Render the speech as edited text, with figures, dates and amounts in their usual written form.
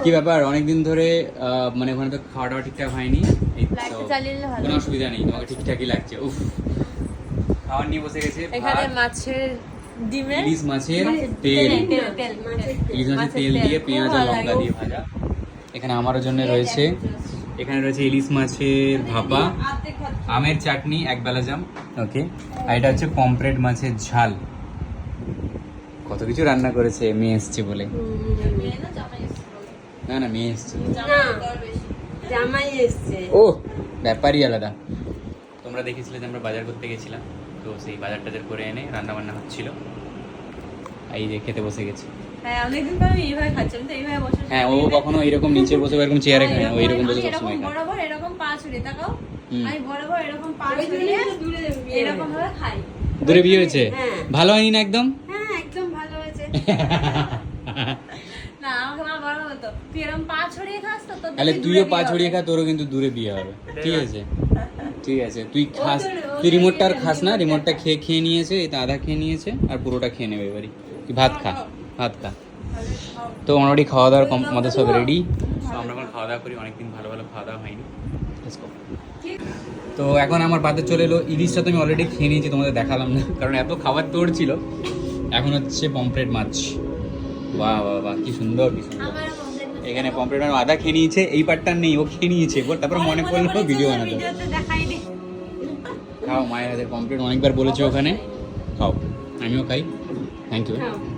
কি ব্যাপার অনেকদিন ধরে মানে ওখানে তো খাওয়া দাওয়া ঠিকঠাক হয়নি, এই তো কোনো অসুবিধা নেই, তোমাকে ঠিকঠাকই লাগছে। উফ, খাবার নিয়ে বসে গেছে। এখানে মাছের ডিমে ইলিশ মাছের তেল, ইলিশ মাছের তেল দিয়ে পেঁয়াজ আর লঙ্কা দিয়ে ভাজা। এখানে আমার জন্য রয়েছে, এখানে রয়েছে ইলিশ মাছের ভাপা, আমের চাটনি, এক বেলা জাম, ওকে। আর এটা হচ্ছে পমফ্রেট মাছের ঝাল। কত কিছু রান্না করেছে, মেয়ে এসছে বলে। না না, মেয়ে এসছে, জামাই এসছে। ও ব্যাপারই আলাদা। তোমরা দেখেছিলে যে আমরা বাজার করতে গেছিলাম, তো সেই বাজার টাজার করে এনে রান্না বান্না হচ্ছিল, এই যে খেতে বসে গেছে। হ্যাঁ, অনেকদিন পর আমি এইভাবে খাচ্ছি, আমি তো এইভাবে বসে। হ্যাঁ, ও কখনো এরকম নিচে বসে এরকম চেয়ারে খায় না, ও এরকম বসে এরকম সবসময় খায়। বরাবর এরকম পা ছড়িয়ে তাকাও, আমি বরাবর এরকম পা ছড়িয়ে এরকম ভাবে খাই। দূরে বিয়ে হয়েছে? হ্যাঁ। ভালো হয়নি না একদম? হ্যাঁ, একদম ভালো হয়েছে। না, আমাকে মা বড় হতো, তুই এরকম পা ছড়িয়ে খাস তো তোর তাহলে দেখবি তুইও দূরে পা বিয়ে ছড়িয়ে হবে। খা, তোরও কিন্তু দূরে বিয়ে হবে। ঠিক আছে, ঠিক আছে, তুই খাস, তুই রিমোটটা আর খাস না, রিমোটটা খেয়ে নিয়েছে, এই তো আধা খেয়ে নিয়েছে, আর পুরোটা খেয়ে নেবে এবারই। তুই ভাত খা, ভাত খা। তো অলরেডি খাওয়া দাওয়ার আমাদের সব রেডি। তো আমরা এখন খাওয়া দাওয়া করি, অনেকদিন ভালো ভালো খাওয়া দাওয়া হয়নি। Let's go. তো এখন আমার পাতে চলে এলো ইলিশটা, তো আমি অলরেডি খেয়ে নিয়েছি, তোমাদের দেখালাম না কারণ এত খাবার তোর ছিল। এখন হচ্ছে পমফ্রেট মাছ। বাহ বাহ বাহ, কি সুন্দর, কি সুন্দর। এখানে পমফ্রেট মাছ আধা খেয়ে নিয়েছে, এই পার্টটা নেই, ও খেয়ে নিয়েছে, তারপর মনে পড়লো ভিডিও বানাতে। ভিডিওতে দেখাইনি। খাও, মায়ের হাতের পমফ্রেট অনেকবার বলেছে ওখানে, খাও, আমিও খাই। Thank you. খাও।